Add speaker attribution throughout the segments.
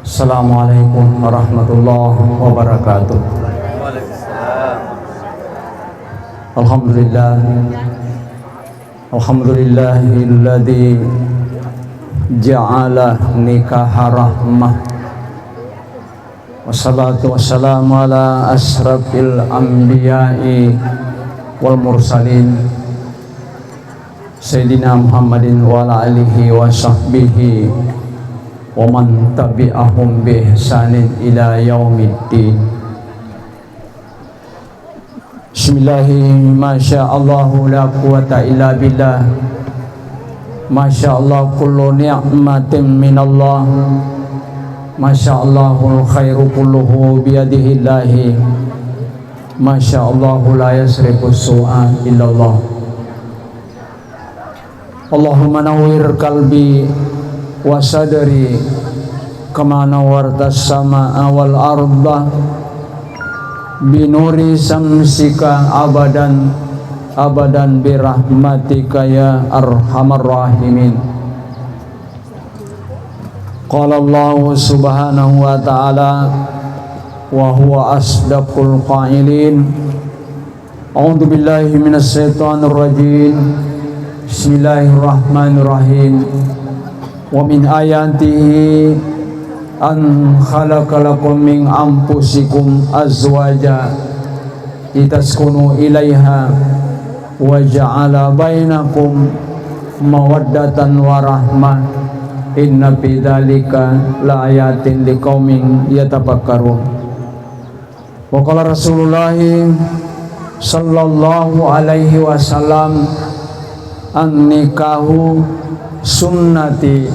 Speaker 1: Assalamualaikum warahmatullahi wabarakatuh. Alhamdulillah, alhamdulillahilladzi ja'ala nikaha rahmah. Wassalatu wassalamu ala asrafil anbiya'i wal mursalin Sayyidina Muhammadin wa ala alihi wa sahbihi wa man tabi'ahum bi ihsanin ila yaumiddin. Bismillahirrahmanirrahim. Masyaallahu la quwata illa billah. Masyaallah kullu ni'matin minallah. Masyaallahu khairu kulluhu biyadihillahi. Masyaallahu la yasrifu su'a illallah. Allahumma nawwir qalbi wa sadri kama nawwarta as-samaa wal arda binuri samsika abadan abadan birahmatika ya arhamar rahimin. Qala Allah subhanahu wa ta'ala wa huwa asdaqul qailin. A'udzu billahi minas syaitonir rajim. Bismillahirrahmanirrahim. Wa min ayatihi an khalaqalakum min anfusikum azwaja litaskunu ilaiha wa ja'ala bainakum mawaddatan wa rahmah inna fi dzalika laayatin liqaumin yatafakkarun. Wa qala Rasulullah sallallahu alaihi wasallam an-nikahu sunnati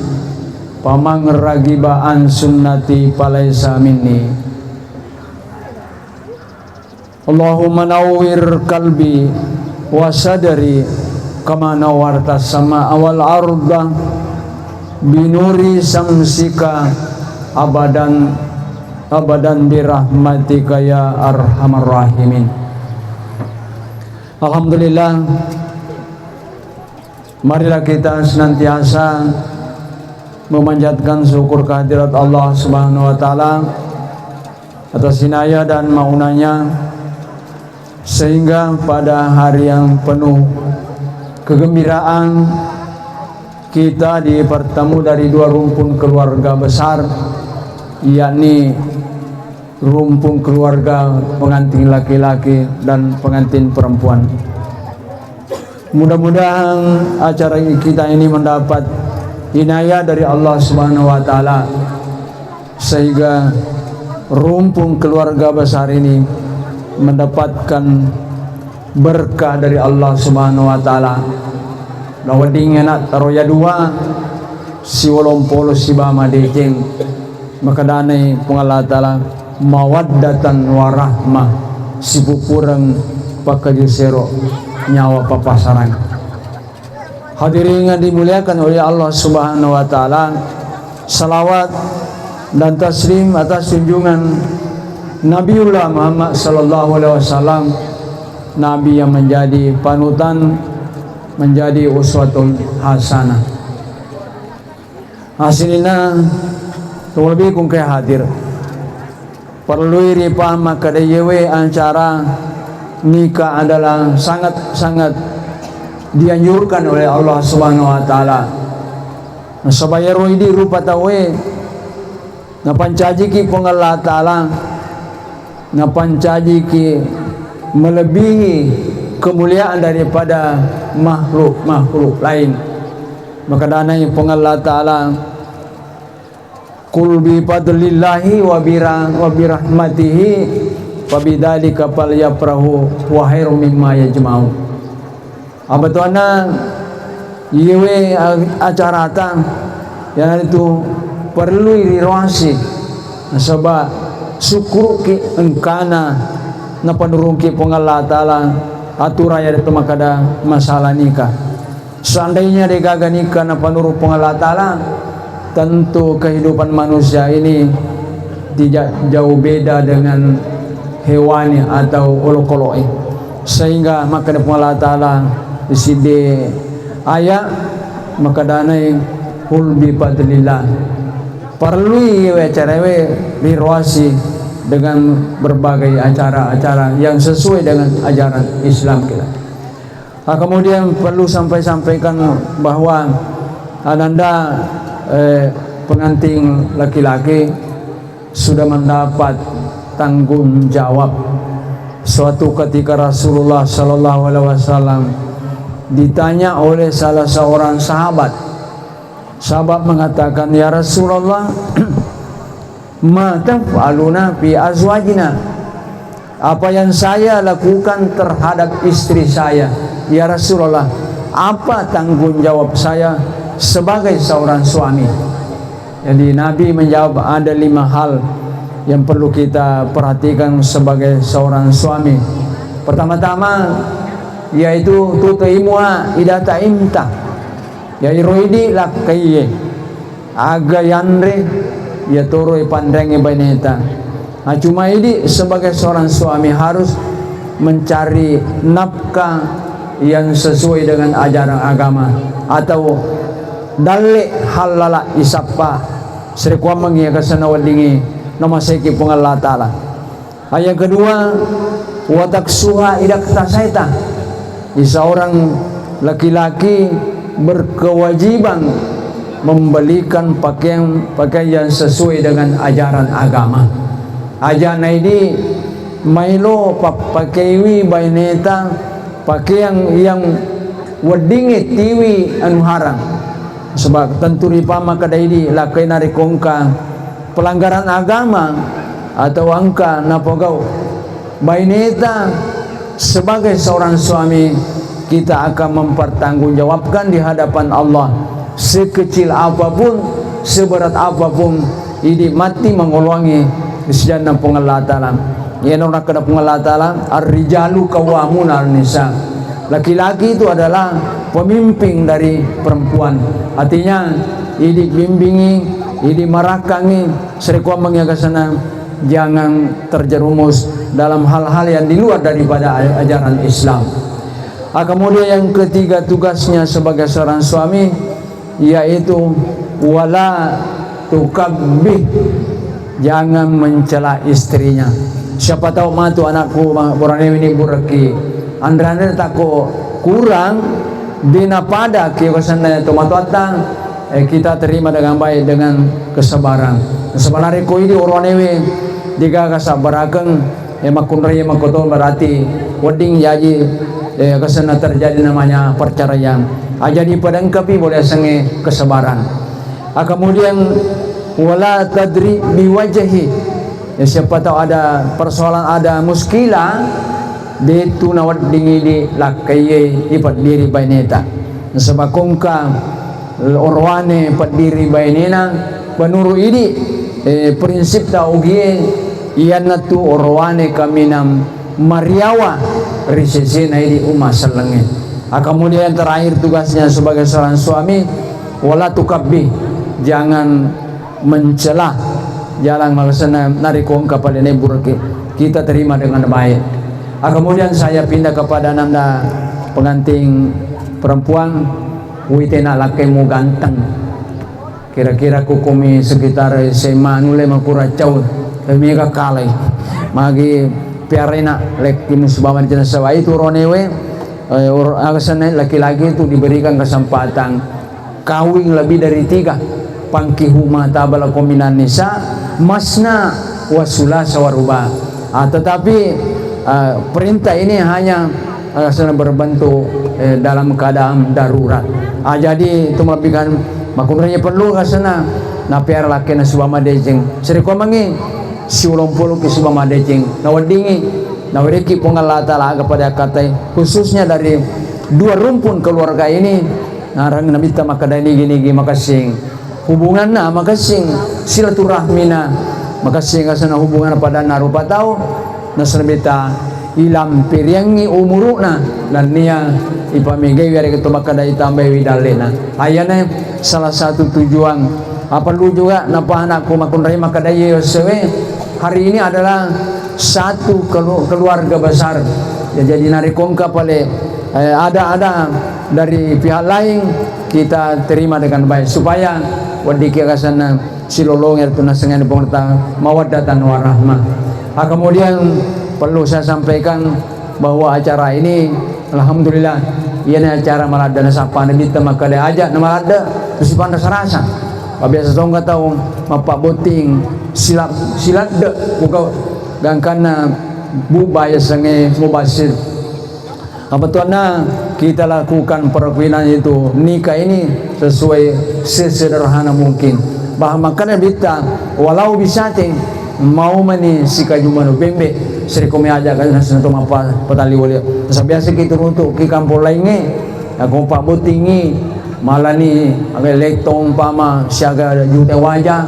Speaker 1: pamang ragibaan sunnati palaisa minni. Allahumma nawwir qalbi wa sadri kama nawwarta samaa wal arda binuri samsika abadan abadan birahmatika ya arhamar rahimin. Alhamdulillah, marilah kita senantiasa memanjatkan syukur kehadirat Allah Subhanahu wa taala atas inayah dan maunanya, sehingga pada hari yang penuh kegembiraan kita dipertemu dari dua rumpun keluarga besar, yakni rumpun keluarga pengantin laki-laki dan pengantin perempuan. Mudah-mudahan acara kita ini mendapat inayah dari Allah Subhanahu wa taala, sehingga rumpun keluarga besar ini mendapatkan berkah dari Allah Subhanahu wa taala. Nawading anak taroya dua si wolompolo si bama dejeng maka danai pengala taala mawaddatan warahmah si pupurang pakajusero nyawa papasaran. Hadirin yang dimuliakan oleh Allah Subhanahu wa taala, salawat dan taslim atas junjungan Nabiullah Muhammad sallallahu alaihi wasallam, nabi yang menjadi panutan, menjadi uswatun hasanah. Hasilina terlebih kung kaya hadir perlu ripah maka dayewe acara nikah adalah sangat-sangat dianjurkan oleh Allah Subhanahu wa taala. Nasabaya roidi rupa tawe napancaji ki pengala taala, napancaji ki melebihi kemuliaan daripada makhluk-makhluk lain. Maka danai pengala taala kul bi fadlillahi wa birahmatihi fabidzalika falyafrahu wa khairum mimma yajma'un. Abatuana yewe acara ta yang itu perlu diruasi sebab syukur ki engkana na panurung ki pengala taala aturaya itu makada masalah nikah. Seandainya degaga nikah na panurung pengala taala, tentu kehidupan manusia ini tidak jauh beda dengan hewani atau olo-koloi, sehingga maka Allah Ta'ala di sini ayat maka danai hul bi fadlillah perlu acara diruasi dengan berbagai acara-acara yang sesuai dengan ajaran Islam kita. Kemudian perlu sampaikan bahwa ananda pengantin laki-laki sudah mendapat tanggung jawab. Suatu ketika Rasulullah Sallallahu Alaihi Wasallam ditanya oleh salah seorang sahabat. Sahabat mengatakan, ya Rasulullah, ma taf'aluna fi azwajina, apa yang saya lakukan terhadap istri saya, ya Rasulullah, apa tanggung jawab saya sebagai seorang suami? Jadi Nabi menjawab, ada 5 hal yang perlu kita perhatikan sebagai seorang suami. Pertama-tama yaitu tutaimuha idza ta'imta, ya iroidi lakai agayanre ya toro pandenge baneta. Cuma ini sebagai seorang suami harus mencari nafkah yang sesuai dengan ajaran agama, atau dalle halala isappa serikuan mengia kasana wadingi nama seki Allah Ta'ala. Yang kedua, wataksuha idak tasaita, seorang laki-laki berkewajiban membelikan pakaian yang sesuai dengan ajaran agama. Ajaran ini mailo pakaiwi baineta pakaian yang wadingi tiwi anu haram. Sebab tentu ripama kadaidi lakai narikongka pelanggaran agama atau angka napogau. Baineta sebagai seorang suami kita akan mempertanggungjawabkan di hadapan Allah, sekecil apapun, seberat apapun, ini mati mengolongi kesejahteraan Allah Ta'ala. Ya nak kena Allah Ta'ala, ar-rijalu qawwamuna 'alan nisa. Laki-laki itu adalah pemimpin dari perempuan. Artinya ini bimbingi, ini merakangi, serikuan mengiagasana, jangan terjerumus dalam hal-hal yang di luar daripada ajaran Islam. Kemudian yang ketiga tugasnya sebagai seorang suami yaitu wala tukabbih, jangan mencela istrinya. Siapa tahu matu anakku orang ini buraki andrane tako kurang dina pada kiosana tomato atang kita terima dengan baik dengan kesabaran. Sebenarnya ko ini orang ini jika kasabarakan makunraya makoton berarti wedding jadi kesana terjadi namanya perceraian. Jadi padangkapi boleh sange kesabaran. Kemudian wala tadri biwajhi, siapa tahu ada persoalan, ada muskilah di tunawat dingi di lakai ipat diri baineta. Sebab kongka orwane pat diri bainena penuru ini prinsip taugie iyan natu orwane kaminam mariawa risesena ini umat selenge. Kemudian terakhir tugasnya sebagai seorang suami wala tukabbi, jangan mencela, jangan malasana narikong kepada neburke, kita terima dengan baik. Kemudian saya pindah kepada nanda pengantin perempuan, witena lakemu ganteng, kira-kira kukumi sekitar SMA nule makuracau mega kalai magi piarena lek musbaman jenazah itu ronewe alasan laki-laki itu diberikan kesempatan kawin lebih dari 3, pangkihuma tabala kominan nisa masna wasulasa waruba. Tetapi perintah ini hanya berbentuk dalam keadaan darurat. Jadi itu melebihkan makunanya perlu kasana napiar laki na subama dejeng seriko mangi siulong puluh ke subama dejeng nawadingi nawariki Allah Ta'ala kepada kata khususnya dari 2 rumpun keluarga ini narang namita makadani gini makasing hubungan na makasing silaturahmina makasing kasana hubungan pada narupa tau nasrabita ilam piriangi umuruna dan nia ipamigay dari ketua makadai tambah widalena. Ayana salah satu tujuan perlu juga napahana ko makunray makadai yosewe hari ini adalah satu keluarga besar. Ya, jadi narikongka pale ada dari pihak lain kita terima dengan baik supaya wadiki kasana silolong itu nasengan pengerta mawaddatan warahmah. Kemudian perlu saya sampaikan bahwa acara ini alhamdulillah iana acara maladana sapa nabi temakale aja nama ada terus pandai sarasa biasa tong tahu mapak boting silat de buka gangkana bubaya sange mubasir apa tuanna kita lakukan perkawinan itu nikah ini sesuai sesederhana mungkin bah makanya kita walau bisa mau mani sikajumano bembe seri kami aja kan nasan to mapa patali wali sa biasa kita untuk ki kampung lainnya aku pak botingi malani aga lektong pama siaga juta wajah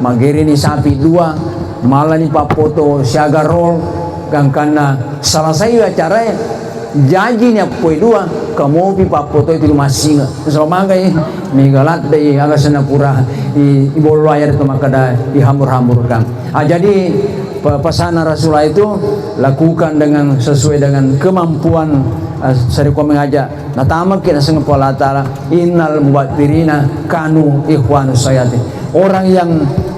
Speaker 1: mageri ni sapi dua malani pak foto siaga roll gangkana salah saya acara jajinya poi dua kamu pi pak foto itu masih so manggai migalat dei aga senapura i bolu air to makada i hambur-hamburkan jadi pesanan Rasulullah itu lakukan dengan sesuai dengan kemampuan sari kau mengajak natama kita sengapa Allah Ta'ala innal mubatirina kanu ikhwanus sayati orang yang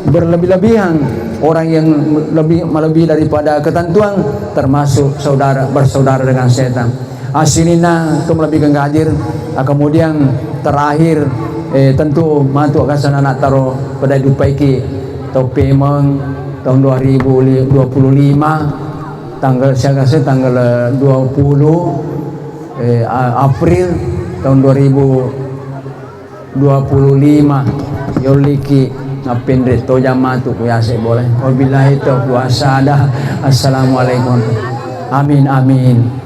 Speaker 1: berlebih-lebihan orang yang lebih daripada ketentuan termasuk bersaudara dengan setan asinina itu lebih hadir kemudian terakhir tentu mantu akan anak taruh pada dupaiki topi meng tahun 2025 tanggal tanggal 20 April tahun 2025 yoliki ngapindrit to jamatu kuyase boleh wabillahi taufiq wa assalamualaikum amin amin.